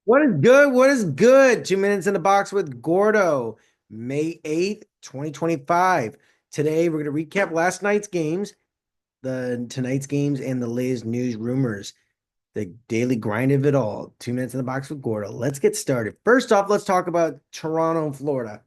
What is good? What is good? 2 minutes in the box with Gordo, May 8th, 2025. Today, we're going to recap last night's games, tonight's games, and the latest news rumors, the daily grind of it all. 2 minutes in the box with Gordo. Let's get started. First off, let's talk about Toronto and Florida.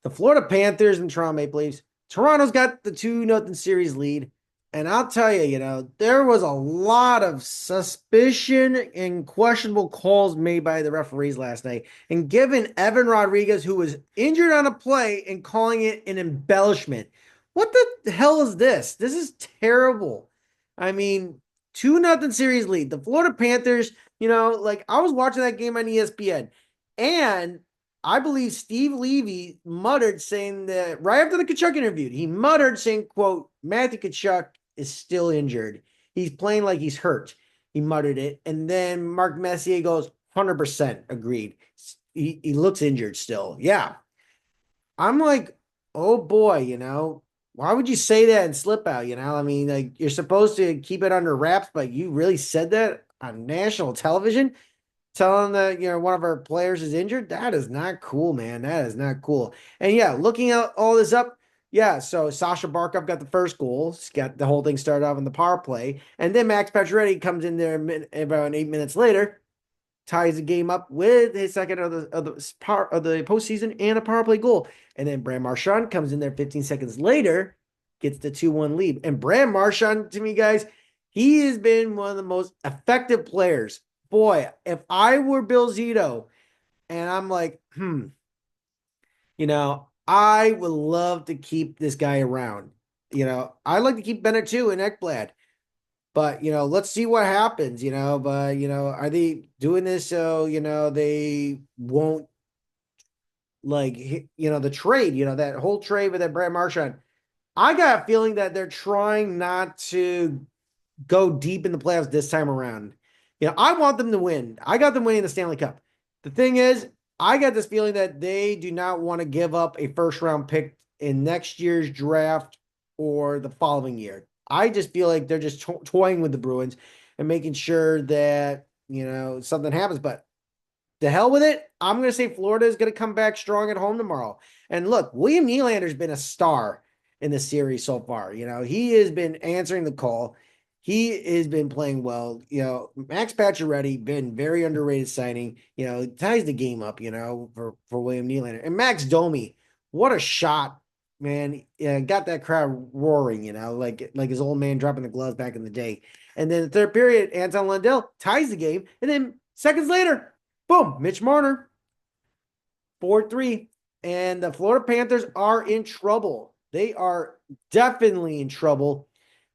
The Florida Panthers and Toronto Maple Leafs. Toronto's got the 2-0 series lead. And I'll tell you, there was a lot of suspicion and questionable calls made by the referees last night. And given Evan Rodriguez, who was injured on a play, and calling it an embellishment. What the hell is this? This is terrible. I mean, 2-0 series lead. The Florida Panthers, like I was watching that game on ESPN, and I believe Steve Levy muttered saying that right after the Tkachuk interview, he muttered saying, quote, Matthew Tkachuk is still injured. He's playing like he's hurt. He muttered it. And then Mark Messier goes, 100% agreed. He looks injured still. Yeah. I'm like, oh boy, why would you say that and slip out? I mean, like you're supposed to keep it under wraps, but you really said that on national television? Telling that one of our players is injured. That is not cool, man. That is not cool. And yeah, looking at all this up, yeah. So Sasha Barkov got the first goal. He's got the whole thing started off in the power play, and then Max Pacioretty comes in there about 8 minutes later, ties the game up with his second of the postseason and a power play goal. And then Brad Marchand comes in there 15 seconds later, gets the 2-1 lead. And Brad Marchand, to me, guys, he has been one of the most effective players. Boy, if I were Bill Zito and I'm like, I would love to keep this guy around. I'd like to keep Bennett too and Ekblad. But let's see what happens, but are they doing this so, they won't like the trade, that whole trade with that Brad Marchand. I got a feeling that they're trying not to go deep in the playoffs this time around. I want them to win. I got them winning the Stanley Cup. The thing is, I got this feeling that they do not want to give up a first round pick in next year's draft or the following year. I just feel like they're just toying with the Bruins and making sure that, something happens. But the hell with it. I'm going to say Florida is going to come back strong at home tomorrow. And look, William Nylander's been a star in the series so far. He has been answering the call. He has been playing well. Max Pacioretty been very underrated signing. Ties the game up. For William Nylander and Max Domi. What a shot, man! Yeah, got that crowd roaring. Like his old man dropping the gloves back in the day. And then the third period, Anton Lundell ties the game, and then seconds later, boom, Mitch Marner, 4-3. And the Florida Panthers are in trouble. They are definitely in trouble.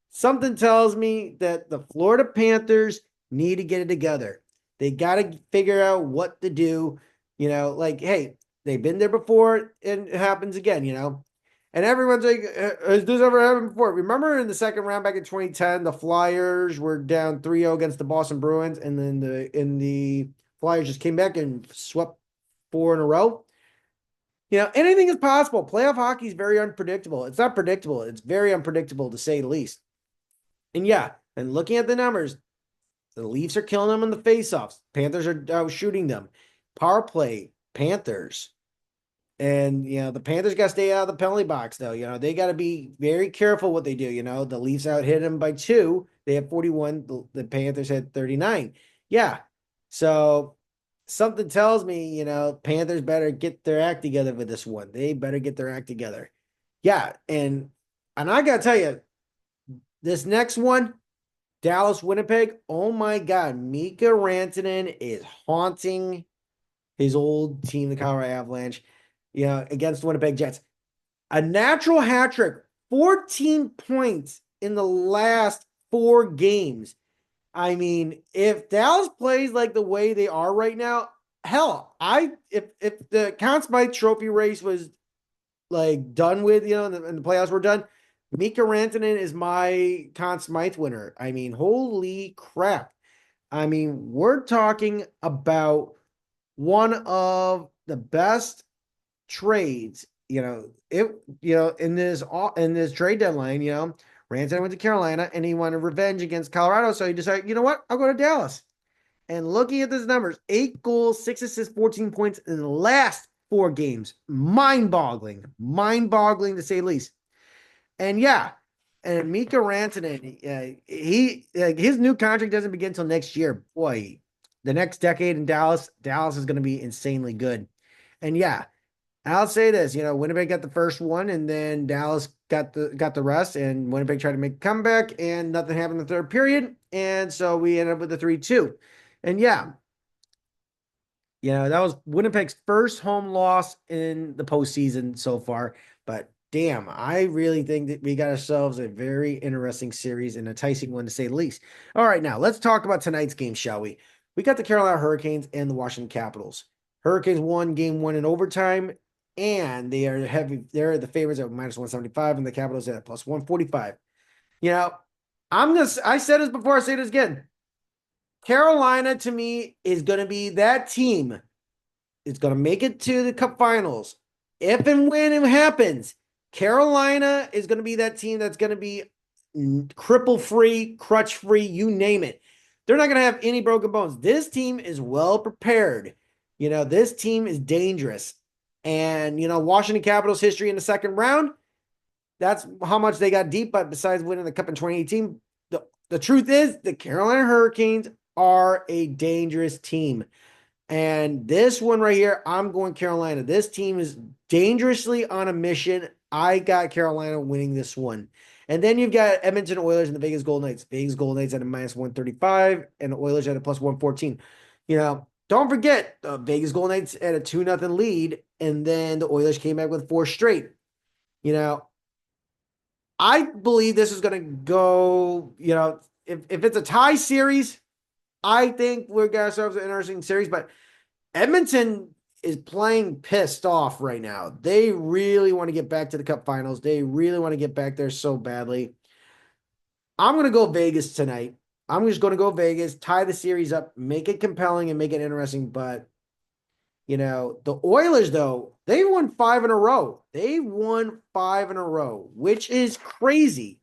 Something tells me that the Florida Panthers need to get it together. They got to figure out what to do. Like, hey, they've been there before and it happens again. And everyone's like, has this ever happened before? Remember in the second round back in 2010, the Flyers were down 3-0 against the Boston Bruins, and then the Flyers just came back and swept four in a row. Anything is possible. Playoff hockey is very unpredictable. It's not predictable. It's very unpredictable to say the least. And yeah, and looking at the numbers, the Leafs are killing them in the faceoffs. Panthers are shooting them. Power play, Panthers. And the Panthers got to stay out of the penalty box, though. They got to be very careful what they do. The Leafs out hit them by 2. They had 41. The Panthers had 39. Yeah. So something tells me, Panthers better get their act together with this one. They better get their act together. Yeah, and I gotta tell you, this next one, Dallas Winnipeg. Oh my God, Mika Rantanen is haunting his old team, the Colorado Avalanche. Against the Winnipeg Jets. A natural hat trick, 14 points in the last 4 games. I mean, if Dallas plays like the way they are right now, hell, if the Conn Smythe Trophy race was like done with, and the playoffs were done, Mika Rantanen is my Conn Smythe winner. I mean, holy crap! I mean, we're talking about one of the best trades. In this trade deadline, Rantanen went to Carolina and he wanted revenge against Colorado, so he decided, you know what, I'll go to Dallas. And looking at these numbers, 8 goals, 6 assists, 14 points in the last 4 games. Mind boggling. Mind boggling to say the least. And yeah, and Mika Rantanen, his new contract doesn't begin until next year. Boy, the next decade in Dallas is going to be insanely good. And yeah, I'll say this, Winnipeg got the first one, and then Dallas got the rest, and Winnipeg tried to make a comeback, and nothing happened in the third period, and so we ended up with the 3-2. And yeah, that was Winnipeg's first home loss in the postseason so far. But damn, I really think that we got ourselves a very interesting series and a enticing one to say the least. All right, now let's talk about tonight's game, shall we? We got the Carolina Hurricanes and the Washington Capitals. Hurricanes won game one in overtime, and they are heavy. They're the favorites at -175, and the Capitals at +145. You know, I said this before, I say this again. Carolina to me is going to be that team is going to make it to the Cup Finals. If and when it happens, Carolina is going to be that team that's going to be cripple free, crutch free, you name it. They're not going to have any broken bones. This team is well prepared. This team is dangerous. And, Washington Capitals history in the second round, that's how much they got deep, but besides winning the Cup in 2018, the truth is the Carolina Hurricanes are a dangerous team. And this one right here, I'm going Carolina. This team is dangerously on a mission. I got Carolina winning this one. And then you've got Edmonton Oilers and the Vegas Golden Knights. Vegas Golden Knights at a -135 and the Oilers at a +114. Don't forget the Vegas Golden Knights at a 2-0 lead, and then the Oilers came back with 4 straight. I believe this is going to go, if it's a tie series, I think we're got ourselves an interesting series, but Edmonton is playing pissed off right now. They really want to get back to the Cup Finals. They really want to get back there so badly. I'm going to go Vegas tonight. I'm just going to go Vegas, tie the series up, make it compelling and make it interesting. But, the Oilers, though, they won 5 in a row. They won 5 in a row, which is crazy.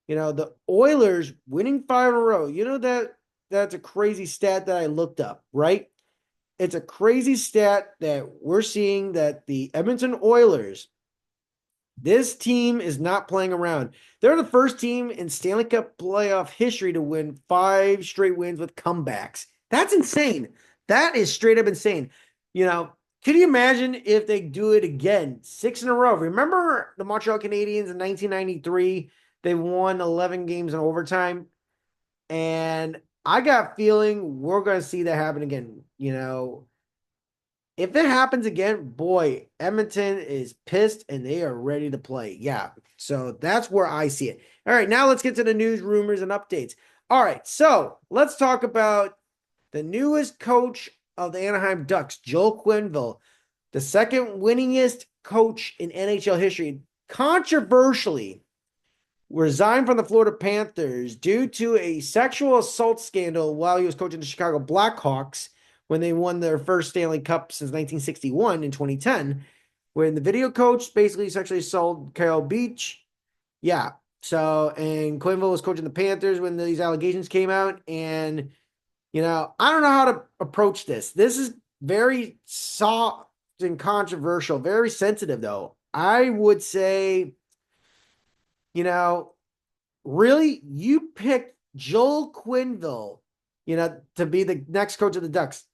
The Oilers winning 5 in a row. That's a crazy stat that I looked up, right? It's a crazy stat that we're seeing that the Edmonton Oilers, this team is not playing around. They're the first team in Stanley Cup playoff history to win 5 straight wins with comebacks. That's insane. That is straight up insane. Can you imagine if they do it again, 6 in a row? Remember the Montreal Canadiens in 1993? They won 11 games in overtime. And I got a feeling we're going to see that happen again. If it happens again, boy, Edmonton is pissed and they are ready to play. Yeah. So that's where I see it. All right. Now let's get to the news, rumors, and updates. All right. So let's talk about the newest coach of the Anaheim Ducks, Joel Quenneville, the second winningest coach in NHL history. Controversially, resigned from the Florida Panthers due to a sexual assault scandal while he was coaching the Chicago Blackhawks when they won their first Stanley Cup since 1961 in 2010, when the video coach basically sexually assaulted Kyle Beach. Yeah. So, and Quenneville was coaching the Panthers when these allegations came out. And, I don't know how to approach this. This is very soft and controversial, very sensitive, though. I would say, really, you picked Joel Quenneville, to be the next coach of the Ducks.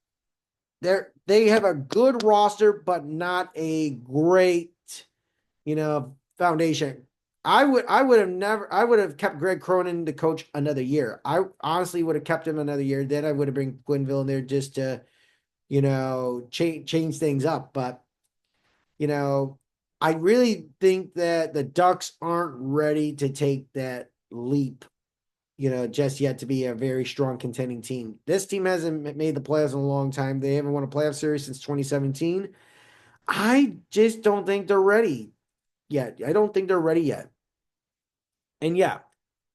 They have a good roster, but not a great, foundation. I would have kept Greg Cronin to coach another year. I honestly would have kept him another year. Then I would have bring Quenneville in there just to, change things up. But, I really think that the Ducks aren't ready to take that leap, just yet to be a very strong contending team. This team hasn't made the playoffs in a long time. They haven't won a playoff series since 2017. I just don't think they're ready yet. I don't think they're ready yet. And yeah,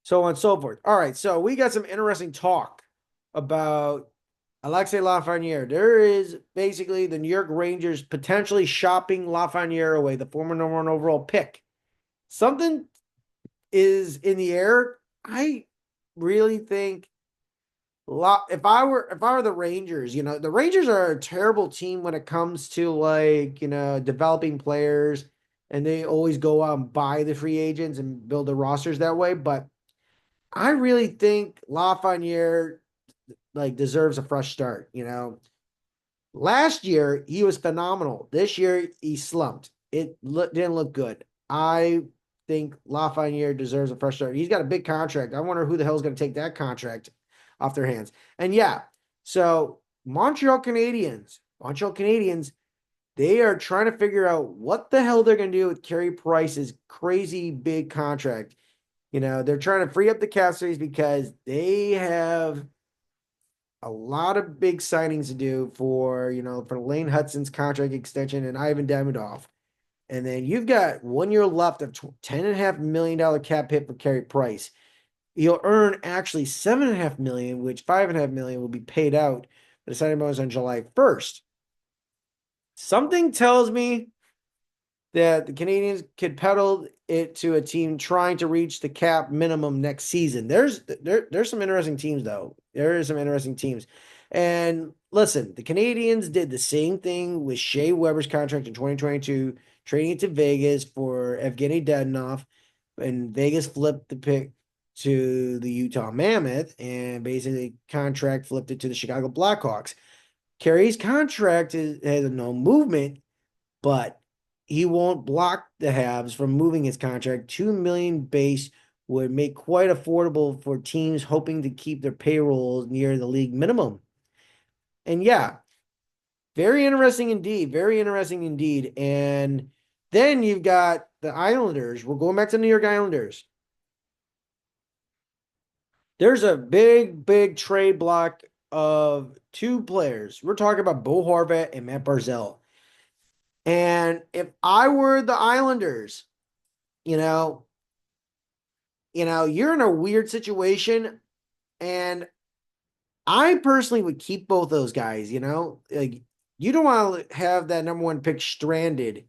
so on and so forth. All right, so we got some interesting talk about Alexei Lafreniere. There is basically the New York Rangers potentially shopping Lafreniere away, the former number 1 overall pick. Something is in the air. I really think If I were the Rangers, the Rangers are a terrible team when it comes to like, developing players, and they always go out and buy the free agents and build the rosters that way. But I really think Lafreniere like deserves a fresh start. Last year he was phenomenal. This year he slumped. Didn't look good. I think Lafreniere deserves a fresh start. He's got a big contract. I wonder who the hell is going to take that contract off their hands. And yeah, so Montreal Canadiens, they are trying to figure out what the hell they're going to do with Carey Price's crazy big contract. They're trying to free up the cap space because they have a lot of big signings to do for Lane Hudson's contract extension and Ivan Demidov. And then you've got 1 year left of $10.5 million cap hit for Carey Price. He'll earn actually $7.5 million, which $5.5 million will be paid out for the signing bonus on July 1st. Something tells me that the Canadiens could peddle it to a team trying to reach the cap minimum next season. There's some interesting teams though. There is some interesting teams. And listen, the Canadiens did the same thing with Shea Weber's contract in 2022, trading it to Vegas for Evgeny Dadonov, and Vegas flipped the pick to the Utah Mammoth, and basically contract flipped it to the Chicago Blackhawks. Carey's contract has no movement, but he won't block the Habs from moving his contract. 2 million base would make quite affordable for teams hoping to keep their payrolls near the league minimum. And yeah, very interesting indeed. Very interesting indeed. And then you've got the Islanders. We're going back to the New York Islanders. There's a big, big trade block of two players. We're talking about Bo Horvat and Matt Barzell. And if I were the Islanders, you know, you're in a weird situation, and I personally would keep both those guys, Like you don't want to have that number one pick stranded,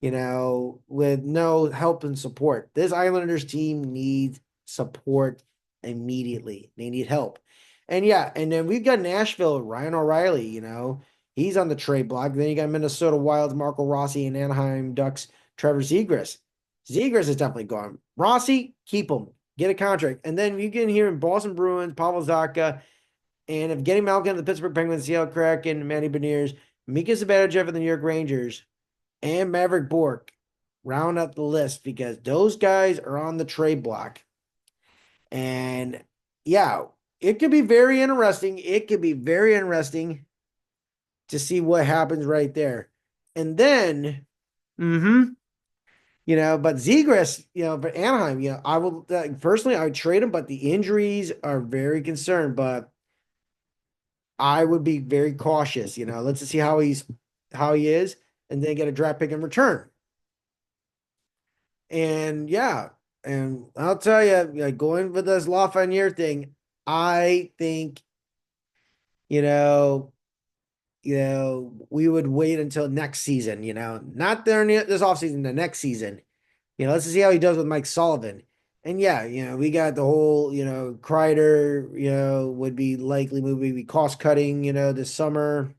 with no help and support. This Islanders team needs support immediately. They need help. And yeah, and then we've got Nashville, Ryan O'Reilly, he's on the trade block. Then you got Minnesota Wilds, Marco Rossi, and Anaheim Ducks, Trevor Zegras. Zegras is definitely gone. Rossi, keep him. Get a contract. And then you get here in Boston Bruins, Pavel Zacha, and if getting Malkin, the Pittsburgh Penguins, Seattle Kraken, Manny Beniers, Mika Zibanejad for the New York Rangers, and Maverick Bourque round up the list because those guys are on the trade block. And yeah, it could be very interesting. It could be very interesting to see what happens right there. And then, but Zegras, for Anaheim, I will personally, I would trade him, but the injuries are very concerned. But I would be very cautious. Let's just see how he is, and then get a draft pick in return. And yeah, and I'll tell you, like going with this Lafreniere thing, I think you know, we would wait until next season. Not during this offseason, the next season. Let's see how he does with Mike Sullivan. And yeah, we got the whole, Kreider, would be likely moving, be cost cutting, this summer.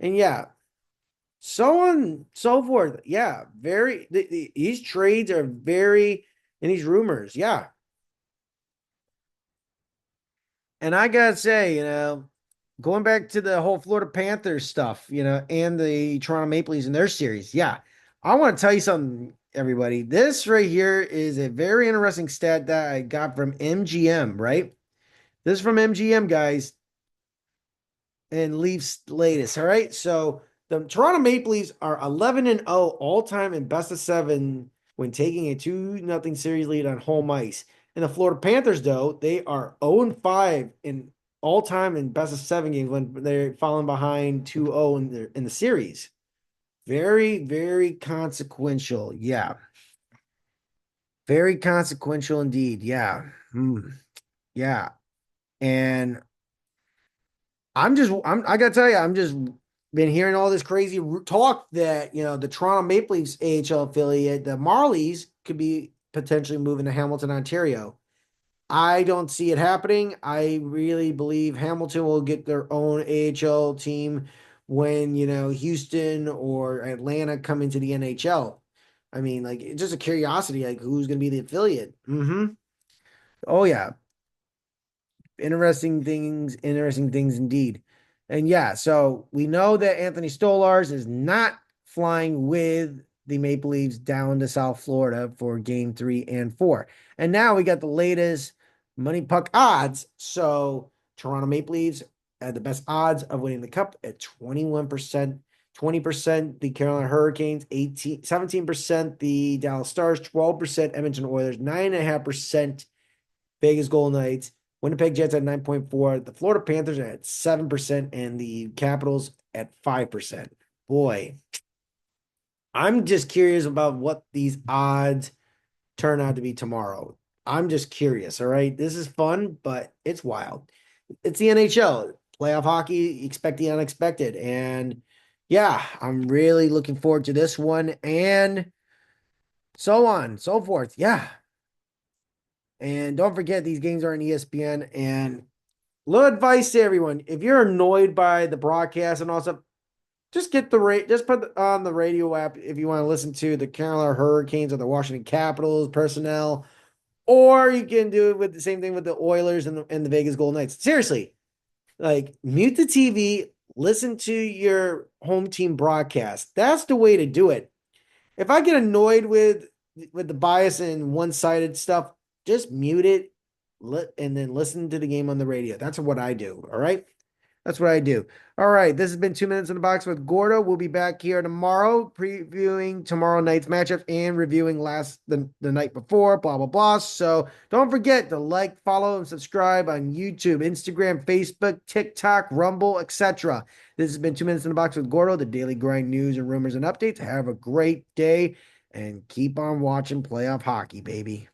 And yeah, so on, so forth. Yeah, these trades are very, and these rumors, yeah. And I gotta say, going back to the whole Florida Panthers stuff, and the Toronto Maple Leafs in their series, yeah, I want to tell you something, everybody. This right here is a very interesting stat that I got from MGM, right? This is from MGM, guys, and Leafs latest. All right. So the Toronto Maple Leafs are 11-0 all time in best of seven when taking a 2-0 series lead on home ice. And the Florida Panthers, though, they are 0-5 in all time in best of seven games when they're falling behind 2-0 in the series. Very, very consequential. Yeah. Very consequential indeed. Yeah. Yeah. And I gotta tell you, I'm just been hearing all this crazy talk that, the Toronto Maple Leafs AHL affiliate, the Marlies, could be potentially moving to Hamilton, Ontario. I don't see it happening. I really believe Hamilton will get their own AHL team when, Houston or Atlanta come into the NHL. I mean, like, it's just a curiosity, like, who's going to be the affiliate? Oh, yeah. Interesting things indeed. And yeah, so we know that Anthony Stolars is not flying with the Maple Leafs down to South Florida for game 3 and 4. And now we got the latest money puck odds. So Toronto Maple Leafs had the best odds of winning the cup at 21%, 20% the Carolina Hurricanes, 17% the Dallas Stars, 12% Edmonton Oilers, 9.5% Vegas Golden Knights, Winnipeg Jets at 9.4, the Florida Panthers are at 7%, and the Capitals at 5%. Boy, I'm just curious about what these odds turn out to be tomorrow. I'm just curious. All right. This is fun, but it's wild. It's the NHL. Playoff hockey, expect the unexpected. And yeah, I'm really looking forward to this one and so on, so forth. Yeah. And don't forget, these games are on ESPN. And little advice to everyone: if you're annoyed by the broadcast and all stuff, just get the just put on the radio app if you want to listen to the Carolina Hurricanes or the Washington Capitals personnel, or you can do it with the same thing with the Oilers and the Vegas Golden Knights. Seriously, like mute the TV, listen to your home team broadcast. That's the way to do it. If I get annoyed with the bias and one-sided stuff, just mute it, and then listen to the game on the radio. That's what I do. All right. That's what I do. All right. This has been 2 Minutes in the Box with Gordo. We'll be back here tomorrow, previewing tomorrow night's matchup and reviewing the night before, blah, blah, blah. So don't forget to like, follow, and subscribe on YouTube, Instagram, Facebook, TikTok, Rumble, etc. This has been 2 Minutes in the Box with Gordo, the daily grind news and rumors and updates. Have a great day and keep on watching playoff hockey, baby.